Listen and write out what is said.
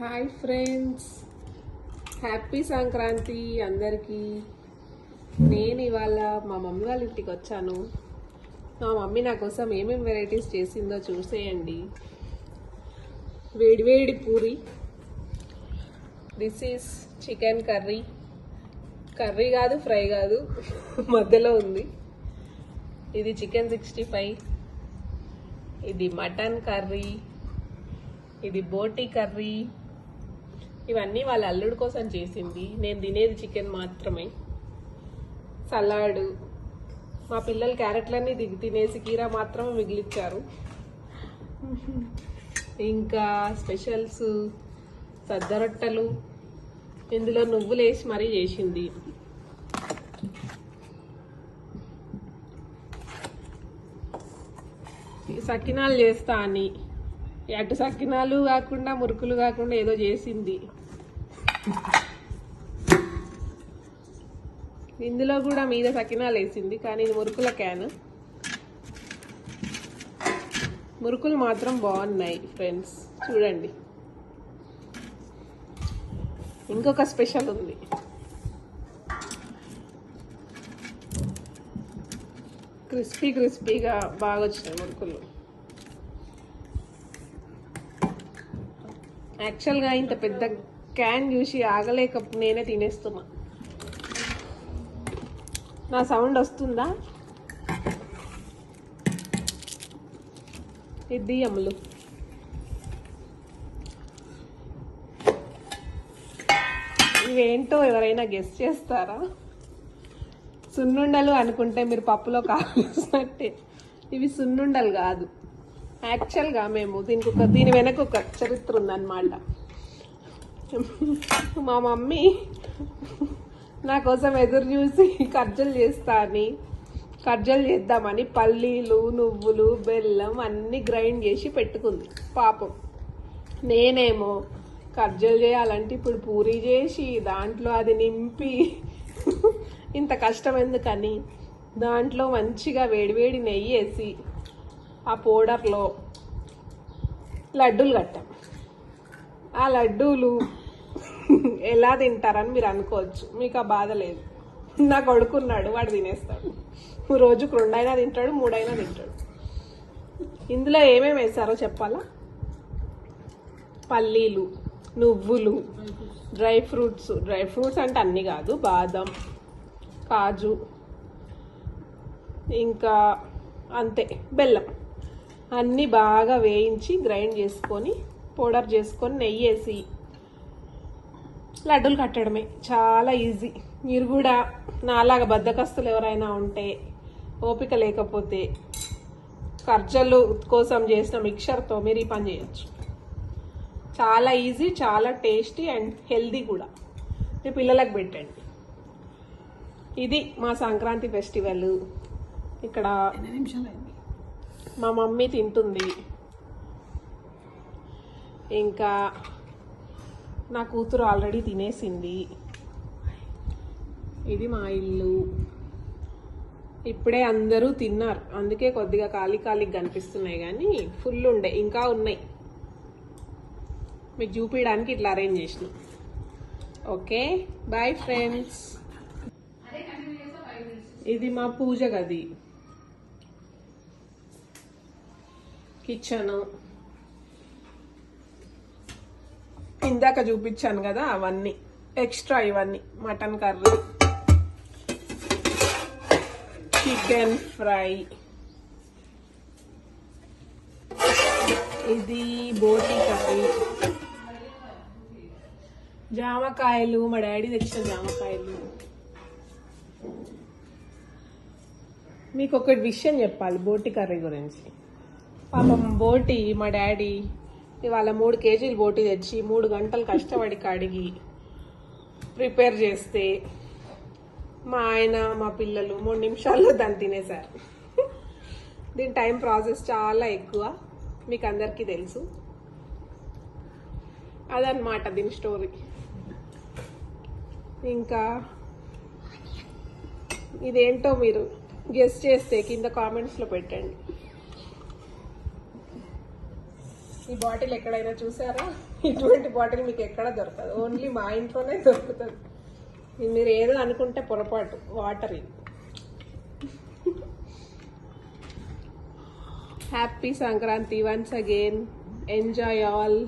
Hi friends, happy Sankranti అందరికీ. నేను ఇవాళ మా మమ్మీ వాళ్ళ ఇంటికి వచ్చాను. మా మమ్మీ నా కోసం ఏమేమి వెరైటీస్ చేసిందో చూసేయండి. వేడివేడి puri, this is chicken curry. Curry కాదు, ఫ్రై కాదు, మధ్యలో ఉంది. ఇది చికెన్ 65, ఇది మటన్ కర్రీ, ఇది బోటి కర్రీ. ఇవన్నీ వాళ్ళ అల్లుడి కోసం చేసింది. నేను తినేది చికెన్ మాత్రమే. సలాడ్, మా పిల్లలు క్యారెట్లన్నీ తినేసి కీరా మాత్రమే మిగిలిచ్చారు. ఇంకా స్పెషల్స్ సద్దరొట్టెలు, ఇందులో నువ్వులు వేసి మరీ చేసింది. సకినాలు చేస్తా అని, అటు సకినాలు కాకుండా మురుకులు కాకుండా ఏదో చేసింది. ఇందులో కూడా మీద సకినాలు వేసింది, కానీ ఇది మురుకుల క్యాన్. మురుకులు మాత్రం బాగున్నాయి ఫ్రెండ్స్, చూడండి. ఇంకొక స్పెషల్ ఉంది. క్రిస్పీగా బాగా వచ్చినాయి మురుకులు. యాక్చువల్గా ఇంత పెద్ద క్యాన్ చూసి ఆగలేక నేనే తినేస్తున్నా. నా సౌండ్ వస్తుందా? ఇది అమ్ములు. ఇవేంటో ఎవరైనా గెస్ చేస్తారా? సున్నుండలు అనుకుంటే మీరు పప్పులో కావాల్సినట్టే. ఇవి సున్నుండలు కాదు. యాక్చువల్గా మేము దీని వెనక ఒక చరిత్ర ఉందన్నమాట. మా మమ్మీ నా కోసం ఎదురు చూసి కర్జలు చేద్దామని పల్లీలు, నువ్వులు, బెల్లం అన్నీ గ్రైండ్ చేసి పెట్టుకుంది. పాపం నేనేమో కర్జలు చేయాలంటే ఇప్పుడు పూరి చేసి దాంట్లో అది నింపి ఇంత కష్టం ఎందుకని దాంట్లో మంచిగా వేడివేడి నెయ్యి వేసి ఆ పౌడర్లో లడ్డూలు కట్టాం. ఆ లడ్డూలు ఎలా తింటారని మీరు అనుకోవచ్చు. మీకు ఆ బాధ లేదు. నా కొడుకున్నాడు, వాడు తినేస్తాడు. రోజుకు 2 అయినా తింటాడు, 3 అయినా తింటాడు. ఇందులో ఏమేమి వేసారో చెప్పాలా? పల్లీలు, నువ్వులు, డ్రై ఫ్రూట్స్ అంటే అన్నీ కాదు, బాదం, కాజు, ఇంకా అంతే బెల్లం అన్నీ బాగా వేయించి గ్రైండ్ చేసుకొని పౌడర్ చేసుకొని నెయ్యి వేసి లడ్డూలు కట్టడమే. చాలా ఈజీ. మీరు కూడా నాలాగా బద్దకస్తులు ఎవరైనా ఉంటే, ఓపిక లేకపోతే కర్జలు కోసం చేసిన మిక్చర్తో మీరు ఈ పని చేయొచ్చు. చాలా ఈజీ, చాలా టేస్టీ అండ్ హెల్దీ కూడా. మీ పిల్లలకు పెట్టండి. ఇది మా సంక్రాంతి ఫెస్టివల్. ఇక్కడ మా మమ్మీ తింటుంది. ఇంకా నా కూతురు ఆల్రెడీ తినేసింది. ఇది మా ఇల్లు. ఇప్పుడే అందరూ తిన్నారు, అందుకే కొద్దిగా ఖాళీగా కనిపిస్తున్నాయి, కానీ ఫుల్ ఉండే ఇంకా ఉన్నాయి. మీకు చూపించడానికి ఇట్లా అరేంజ్ చేసిన. Okay, bye friends. ఇది మా పూజ గది, కిచెన్. ఇందాక చూపించాను కదా అవన్నీ ఎక్స్ట్రా. ఇవన్నీ మటన్ కర్రీ, చికెన్ ఫ్రై, ఇది బోటి కర్రీ, జామకాయలు, మా డాడీ తెచ్చిన జామకాయలు. మీకు ఒకటి విషయం చెప్పాలి బోటి కర్రీ గురించి. పాపం బోటి మా డాడీ ఇవాళ 3 కేజీలు బోటి తెచ్చి 3 గంటలు కష్టపడి కడిగి ప్రిపేర్ చేస్తే మా ఆయన, మా పిల్లలు 3 నిమిషాల్లో దాన్ని తినేశారు. దీని టైం ప్రాసెస్ చాలా ఎక్కువ, మీకు అందరికీ తెలుసు. అదనమాట దీని స్టోరీ. ఇంకా ఇదేంటో మీరు గెస్ చేస్తే కింద కామెంట్స్లో పెట్టండి. ఈ బాటిల్ ఎక్కడైనా చూసారా? ఇటువంటి బాటిల్ మీకు ఎక్కడ దొరకదు, ఓన్లీ మా ఇంట్లోనే దొరుకుతుంది. మీరు ఏదో అనుకుంటే పొరపాటు, వాటర్ ఇది. Happy Sankranti once again, enjoy all.